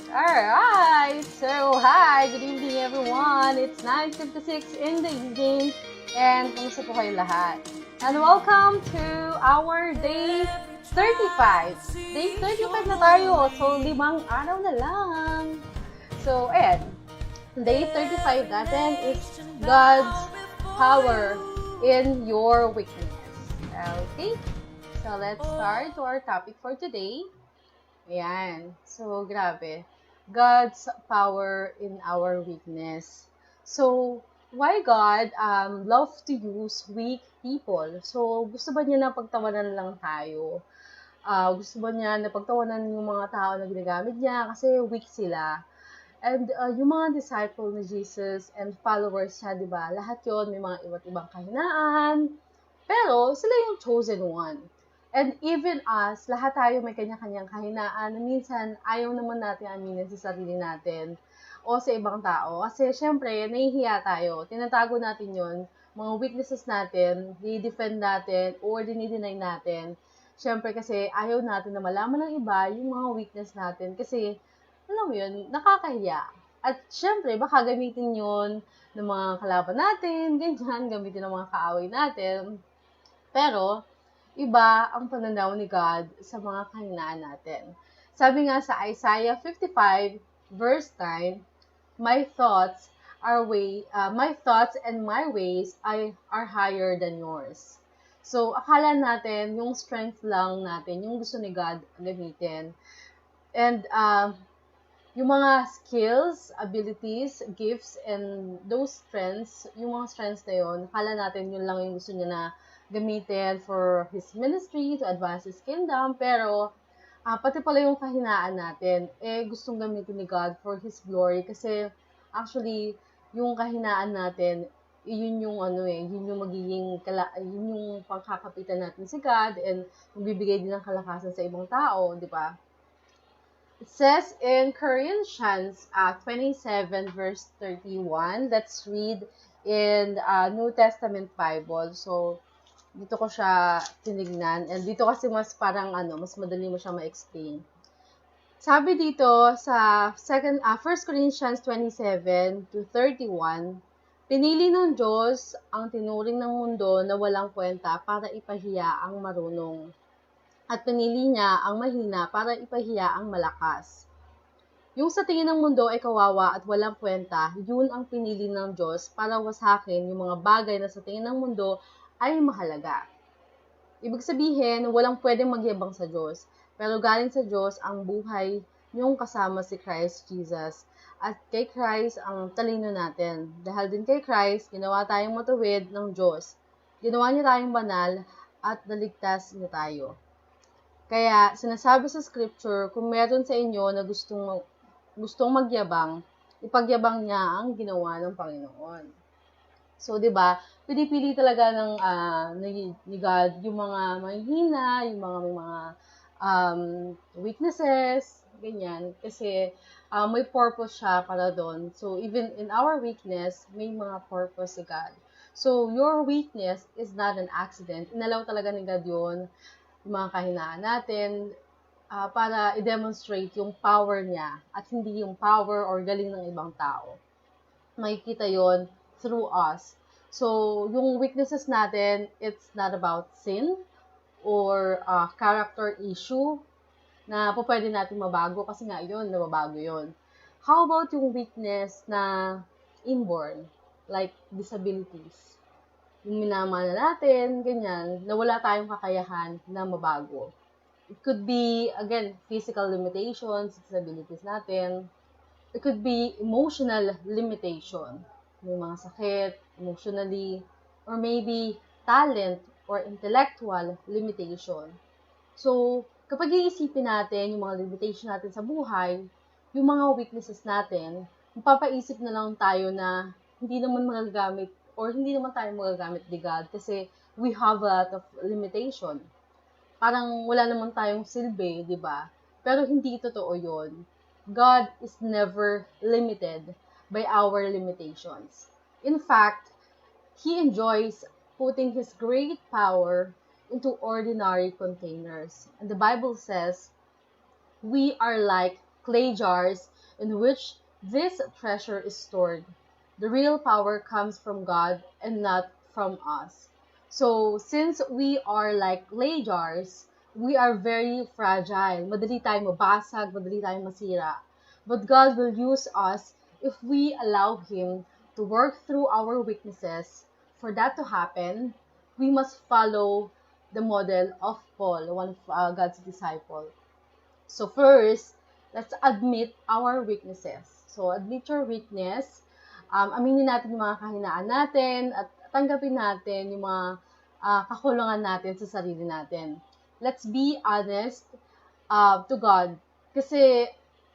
Alright, so hi, good evening everyone. It's 9:56 in the evening and kumusta po kayo lahat? And welcome to our day 35. Day 35 na tayo, so 5 araw na lang. So, ayan, day 35 natin is God's power in your weakness. Okay, so let's start to our topic for today. Ayan. So, grabe. God's power in our weakness. So, why God love to use weak people? So, gusto ba niya na pagtawanan lang tayo? Gusto ba niya na pagtawanan yung mga tao na ginagamit niya kasi weak sila? And yung mga disciple ni Jesus and followers niya, di ba? Lahat yon may mga iba't ibang kahinaan. Pero, sila yung chosen one. And even us, lahat tayo may kanya-kanyang kahinaan na minsan ayaw naman natin aminin sa sarili natin o sa ibang tao. Kasi syempre, nahihiya tayo. Tinatago natin yon, mga weaknesses natin, di-defend natin or dinideny natin. Syempre kasi ayaw natin na malaman ng iba yung mga weakness natin kasi, alam mo yun, nakakahiya. At syempre, baka gamitin yun ng mga kalaban natin, ganyan, gamitin ng mga kaaway natin. Pero, iba ang pananaw ni God sa mga kahinaan natin. Sabi nga sa Isaiah 55 verse 9, my thoughts and my ways are higher than yours. So, akala natin yung strength lang natin, yung gusto ni God gamitin. And yung mga skills, abilities, gifts, and those strengths, yung mga strengths na yun, akala natin yun lang yung gusto niya na gamitin for His ministry, to advance His kingdom, pero pati pala yung kahinaan natin, gustong gamitin ni God for His glory, kasi actually, yung kahinaan natin, yun yung yun yung magiging, yun yung pangkakapitan natin si God, and magbibigay din ng kalakasan sa ibang tao, di ba? It says in Corinthians 27 verse 31, let's read in New Testament Bible. So, dito ko siya tinignan. And dito kasi mas parang mas madali mo siya ma-explain. Sabi dito sa 1 Corinthians 27 to 31, pinili ng Diyos ang tinuring ng mundo na walang kwenta para ipahiya ang marunong. At pinili niya ang mahina para ipahiya ang malakas. Yung sa tingin ng mundo ay kawawa at walang kwenta, yun ang pinili ng Diyos para wasakin yung mga bagay na sa tingin ng mundo ay mahalaga. Ibig sabihin, walang pwedeng magyabang sa Diyos, pero galing sa Diyos ang buhay yung kasama si Christ Jesus. At kay Christ ang talino natin. Dahil din kay Christ, ginawa tayong matuwid ng Diyos. Ginawa niya tayong banal at naligtas niya tayo. Kaya, sinasabi sa scripture, kung meron sa inyo na gustong magyabang, ipagyabang niya ang ginawa ng Panginoon. So, 'di ba? Pinipili talaga ni God yung mga mahihina, yung may mga weaknesses, ganyan. Kasi may purpose siya para doon. So, even in our weakness, may mga purpose si God. So, your weakness is not an accident. Inalaw talaga ni God yun, yung mga kahinaan natin, para i-demonstrate yung power niya at hindi yung power or galing ng ibang tao. Makikita yon through us. So, yung weaknesses natin, it's not about sin or character issue na pwede natin mabago kasi nga yun, nababago yun. How about yung weakness na inborn, like disabilities? Yung minamana natin, ganyan, na wala tayong kakayahan na mabago. It could be, again, physical limitations, disabilities natin. It could be emotional limitation. May mga sakit, emotionally, or maybe talent or intellectual limitation. So, kapag iisipin natin yung mga limitation natin sa buhay, yung mga weaknesses natin, mapapaisip na lang tayo na hindi naman magagamit or hindi naman tayo magagamit ni God kasi we have a lot of limitation. Parang wala naman tayong silbi, di ba? Pero hindi totoo yun. God is never limited by our limitations. In fact, He enjoys putting His great power into ordinary containers. And the Bible says, we are like clay jars in which this treasure is stored. The real power comes from God and not from us. So, since we are like clay jars, we are very fragile. Madali tayong mabasag, madali tayong masira. But God will use us if we allow Him to work through our weaknesses. For that to happen, we must follow the model of Paul, one of God's disciple. So first, let's admit our weaknesses. So admit your weakness. Aminin natin yung mga kahinaan natin at tanggapin natin yung mga kakulangan natin sa sarili natin. Let's be honest to God. Kasi,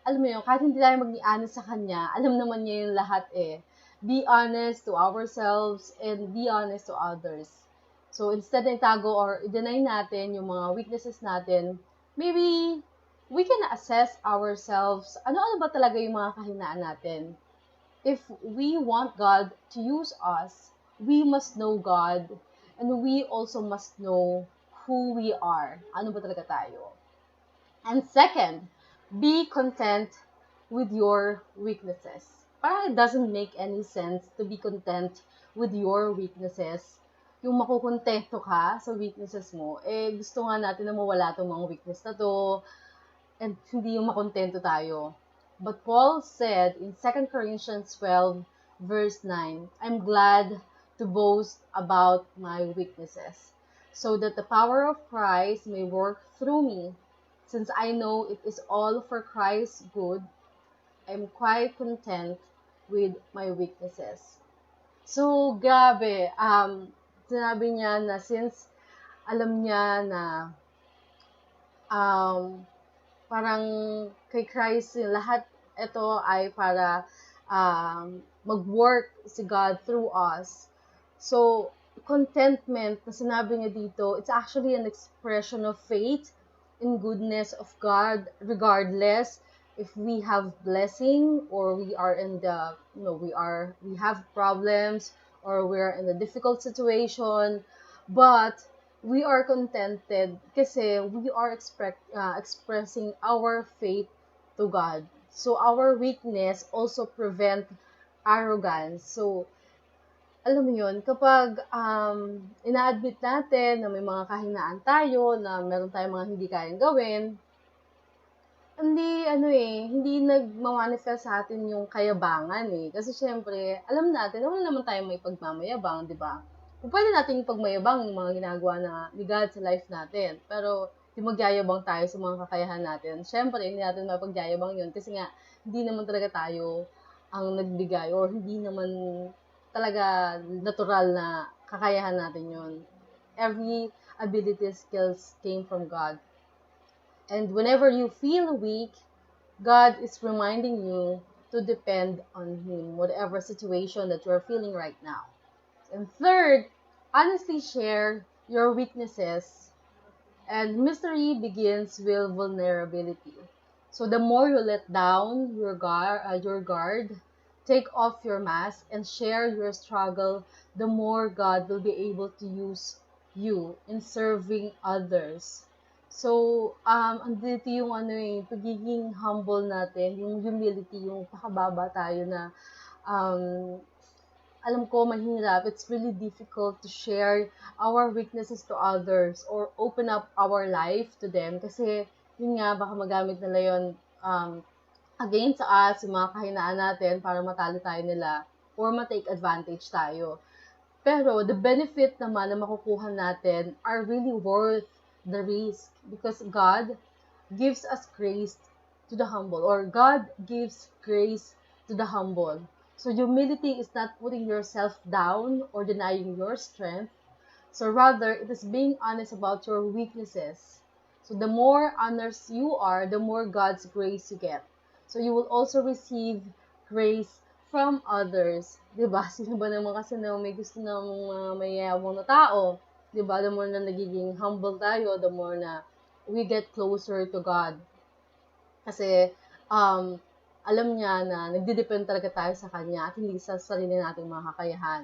alam mo yun, kahit hindi tayo maging honest sa Kanya, alam naman niya yung lahat eh. Be honest to ourselves and be honest to others. So, instead na itago or i-deny natin yung mga weaknesses natin, maybe we can assess ourselves, ano-ano ba talaga yung mga kahinaan natin. If we want God to use us, we must know God and we also must know who we are. Ano ba talaga tayo? And second, be content with your weaknesses. Parang it doesn't make any sense to be content with your weaknesses. Yung makukontento ka sa weaknesses mo, gusto nga natin na mawala itong mga weakness na to, and hindi yung makontento tayo. But Paul said in 2 Corinthians 12, verse 9, I'm glad to boast about my weaknesses, so that the power of Christ may work through me. Since I know it is all for Christ's good, I'm quite content with my weaknesses. So, grabe, sinabi niya na since alam niya na parang kay Christ lahat ito ay para mag-work si God through us. So, contentment na sinabi niya dito, it's actually an expression of faith in goodness of God, regardless if we have blessing or we are in the, we have problems or we're in a difficult situation, but we are contented kasi we are expressing our faith to God. So, our weakness also prevent arrogance. So, alam mo yun, kapag ina-admit natin na may mga kahinaan tayo, na meron tayong mga hindi kayang gawin, hindi nagmamanifest sa atin yung kayabangan eh. Kasi syempre, alam natin, wala naman tayong may pagmamayabang, di ba? Kung pwede natin pagmayabang yung mga ginagawa ni God sa life natin, pero yung magyayabang tayo sa mga kakayahan natin, syempre, hindi natin mapagyayabang yun kasi nga, hindi naman talaga tayo ang nagbigay or hindi naman talaga natural na kakayahan natin yun. Every ability, skills came from God. And whenever you feel weak, God is reminding you to depend on Him, whatever situation that you're feeling right now. And third, honestly share your weaknesses. And mystery begins with vulnerability. So the more you let down your guard, take off your mask, and share your struggle, the more God will be able to use you in serving others. So, andito yung pagiging humble natin, yung humility, yung pakababa tayo na, alam ko mahirap, it's really difficult to share our weaknesses to others or open up our life to them kasi, yun nga, baka magamit nila yun, against us, yung mga kahinaan natin para matalo tayo nila or ma-take advantage tayo. Pero the benefit naman na makukuha natin are really worth the risk because God gives us grace to the humble or God gives grace to the humble. So humility is not putting yourself down or denying your strength. So rather, it is being honest about your weaknesses. So the more honest you are, the more God's grace you get. So you will also receive grace from others. Diba? Sino ba naman kasi na may gusto ng mayayabang na tao? Diba? The more na nagiging humble tayo, the more na we get closer to God. Kasi, alam niya na nagdidepend talaga tayo sa Kanya at hindi sa sarili nating mga kakayahan.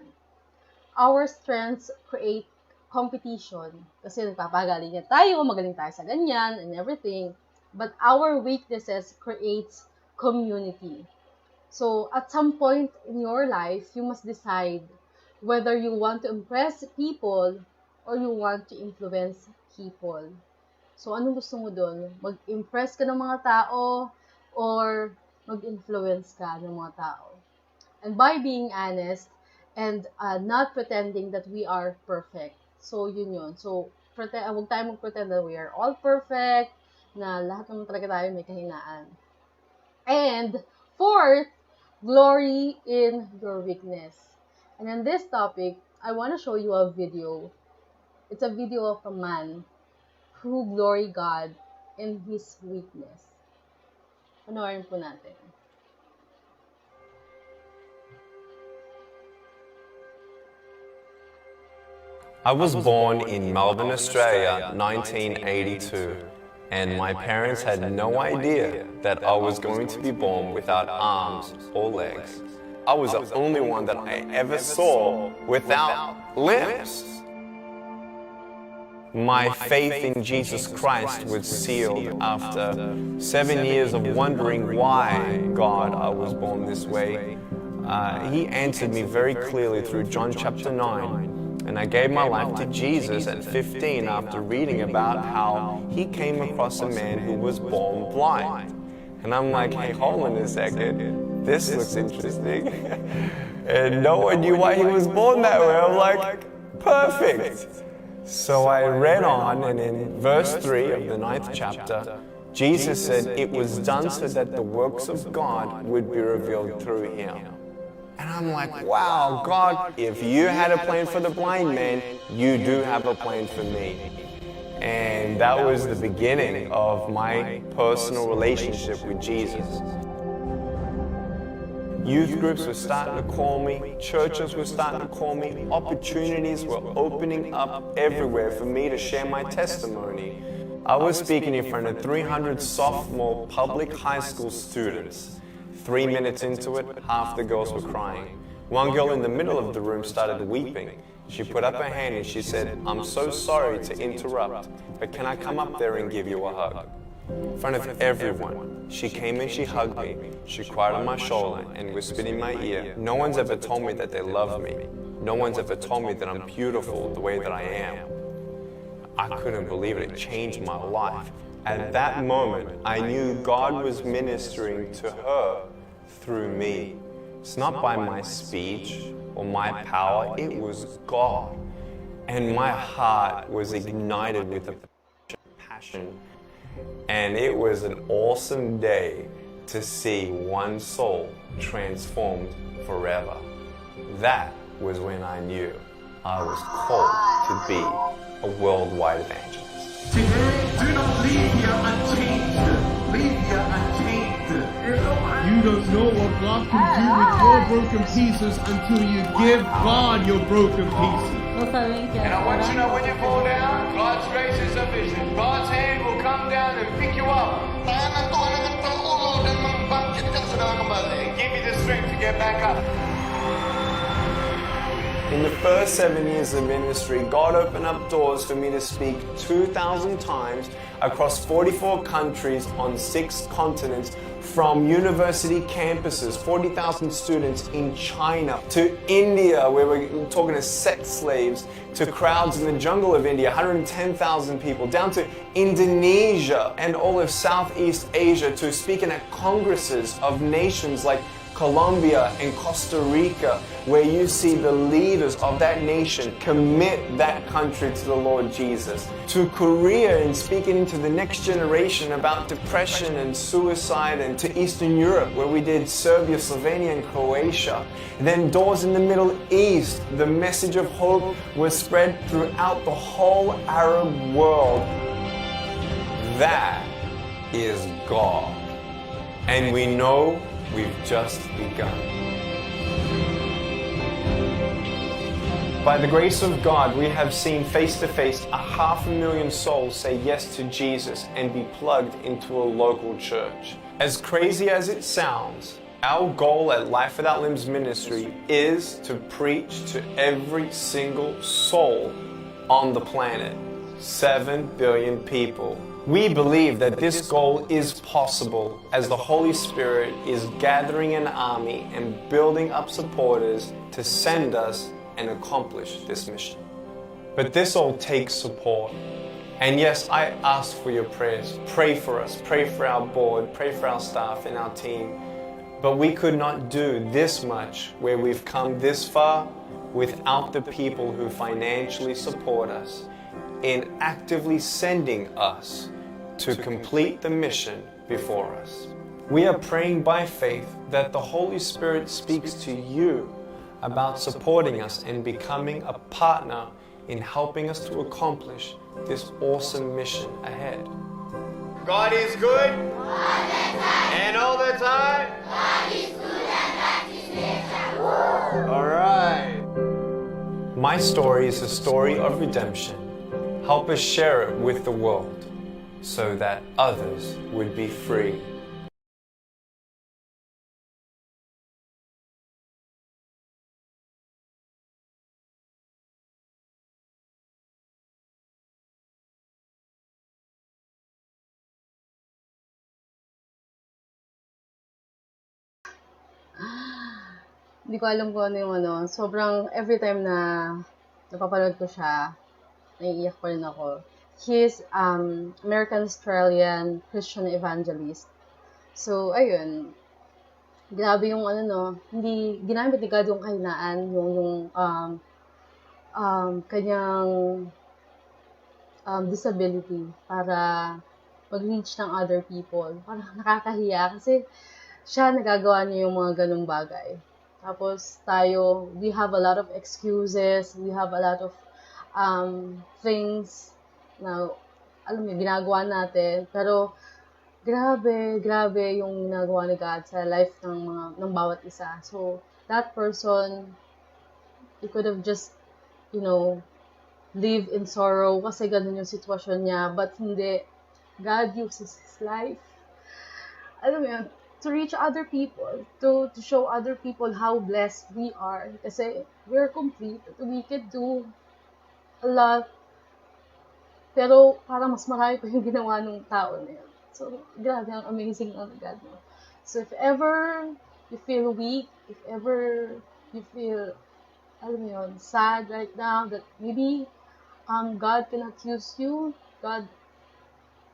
Our strengths create competition. Kasi nagpapagaling niya tayo, magaling tayo sa ganyan and everything. But our weaknesses creates community. So at some point in your life, you must decide whether you want to impress people or you want to influence people. So anong gusto mo doon? Mag-impress ka ng mga tao or mag-influence ka ng mga tao? And by being honest and not pretending that we are perfect. So yun yun. So huwag tayo mag-pretend that we are all perfect, na lahat naman talaga tayo may kahinaan. And fourth, glory in your weakness. And in this topic, I want to show you a video. It's a video of a man who glory God in his weakness. Panoorin po natin. I was born in Melbourne, Australia, 1982, and my parents had no idea that I was going to be born without arms or legs. I was the only one that I ever saw without limbs. My faith in Jesus Christ was sealed after 7 years of wondering why, God, I was born this way. He answered me very clearly through John chapter 9. And I gave my life to Jesus at 15 after reading about how he came across a man who was born blind. And I'm like, hey, hold on a second. This looks interesting. And no one knew why he was born that way. I'm like, perfect. So I read on, and in verse 3 of the 9th chapter, Jesus said it was done so that the works of God would be revealed through him. And I'm like, wow, God, if you had a plan for the blind man, you do have a plan for me. And that was the beginning of my personal relationship with Jesus. Youth groups were starting to call me, churches were starting to call me, opportunities were opening up everywhere for me to share my testimony. I was speaking in front of 300 sophomore public high school students. 3 minutes into it, half the girls were crying. One girl in the middle of the room started weeping. She put up her hand and she said, "I'm so sorry to interrupt, but can I come up there and give you a hug?" In front of everyone, she came and she hugged me. She cried on my shoulder and whispered in my ear, "No one's ever told me that they love me. No one's ever told me that I'm beautiful the way that I am." I couldn't believe it. It changed my life. At that moment, I knew God was ministering to her through me. It's not by my speech or my power, it was God. And my heart was ignited with a passion. And it was an awesome day to see one soul transformed forever. That was when I knew I was called to be a worldwide evangelist. Today, do not leave here unchanged. Leave here unchanged. You don't know what God can do with your broken pieces until you give God your broken pieces. And I want you to know when you fall down, God's grace is sufficient. God's hand will come down and pick you up. And give you the strength to get back up. In the first 7 years of ministry, God opened up doors for me to speak 2,000 times across 44 countries on 6 continents, from university campuses, 40,000 students in China, to India, where we're talking to sex slaves, to crowds in the jungle of India, 110,000 people, down to Indonesia and all of Southeast Asia, to speaking at congresses of nations like Colombia and Costa Rica, where you see the leaders of that nation commit that country to the Lord Jesus. To Korea and speaking into the next generation about depression and suicide, and to Eastern Europe, where we did Serbia, Slovenia, and Croatia. Then doors in the Middle East. The message of hope was spread throughout the whole Arab world. That is God. And we know we've just begun. By the grace of God, we have seen face to face 500,000 souls say yes to Jesus and be plugged into a local church. As crazy as it sounds, our goal at Life Without Limbs Ministry is to preach to every single soul on the planet. 7 billion people. We believe that this goal is possible as the Holy Spirit is gathering an army and building up supporters to send us and accomplish this mission. But this all takes support. And yes, I ask for your prayers. Pray for us, pray for our board, pray for our staff and our team. But we could not do this much where we've come this far without the people who financially support us in actively sending us to complete the mission before us. We are praying by faith that the Holy Spirit speaks to you about supporting us and becoming a partner in helping us to accomplish this awesome mission ahead. God is good. And all the time. All right. My story is a story of redemption. Help us share it with the world so that others would be free. Hindi ko alam kung ano yung sobrang every time na napapanood ko siya, naiiyak pa rin ako. He's American-Australian Christian evangelist. So, ayun, grabe yung hindi ginamit ni God yung kahinaan, yung kanyang disability para mag-reach ng other people. Parang nakakahiya kasi siya nagagawa niya yung mga ganung bagay. Tapos tayo, we have a lot of excuses, we have a lot of things na, alam mo, ginagawa natin. Pero, grabe yung ginagawa ni God sa life ng bawat isa. So, that person, he could have just, live in sorrow kasi ganun yung sitwasyon niya. But hindi. God uses his life. Alam mo yun, to reach other people, to show other people how blessed we are. Kasi we're complete. We can do a lot. Pero parang mas marami pa yung ginawa ng tao na yun. So, grabe, ang amazing ang God mo. So, if ever you feel weak, if ever you feel, alam mo yun, sad right now, that maybe God cannot use you, God,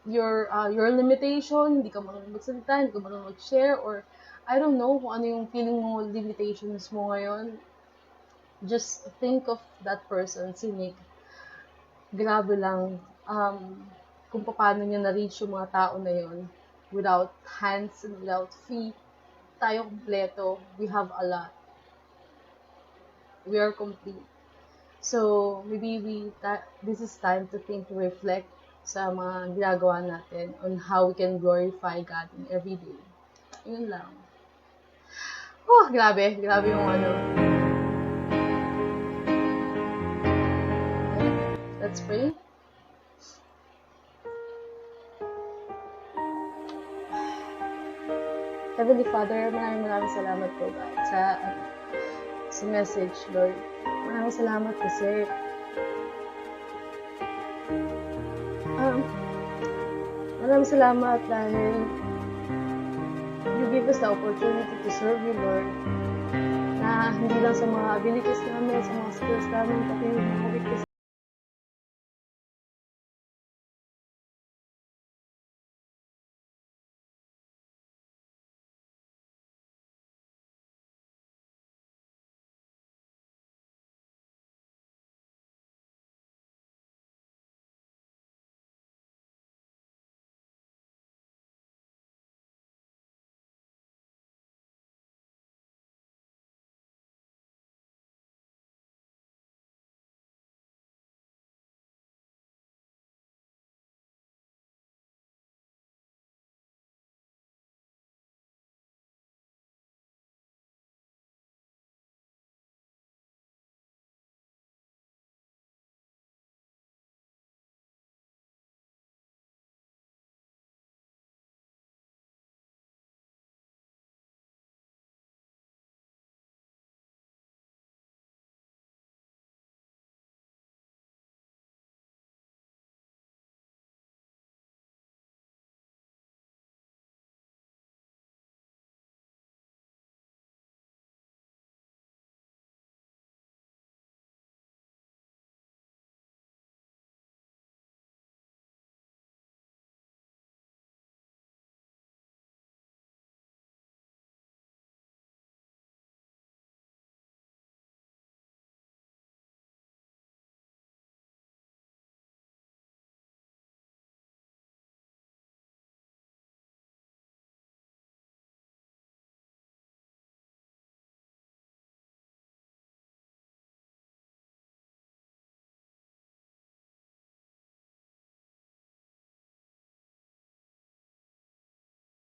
your limitation, hindi ka marunong magsalita, hindi ka marunong mag-share, or I don't know kung ano yung feeling mo, limitations mo ngayon. Just think of that person, si Nick. Grabe lang kung paano niya na-reach yung mga tao na yun. Without hands and without feet, tayo kompleto. We have a lot. We are complete. So, maybe this is time to think, to reflect sa mga ginagawa natin on how we can glorify God in every day. Yun lang. Oh, grabe yung Let's pray. Heavenly Father, maraming salamat po God sa message, Lord. Maraming salamat kasi maraming salamat dahil you give us the opportunity to serve you, Lord. Na hindi lang sa mga abilities namin, sa mga skills namin, pati yung mga weakness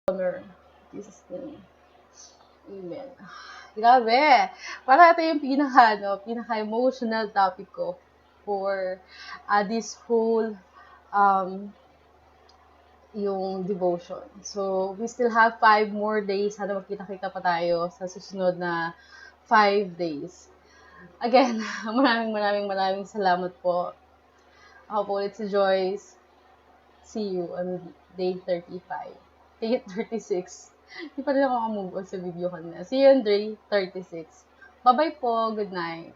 honor. Jesus name. Amen. Grabe. Para ito yung pinaka-emotional topic ko for this whole yung devotion. So, we still have 5 more days. Sana magkita-kita pa tayo sa susunod na 5 days. Again, maraming salamat po. Ako po ulit si Joyce. See you on day 35. Day 36. Hindi pa rin ako makamove on sa video kanina. See you on day 36. Bye-bye po. Good night.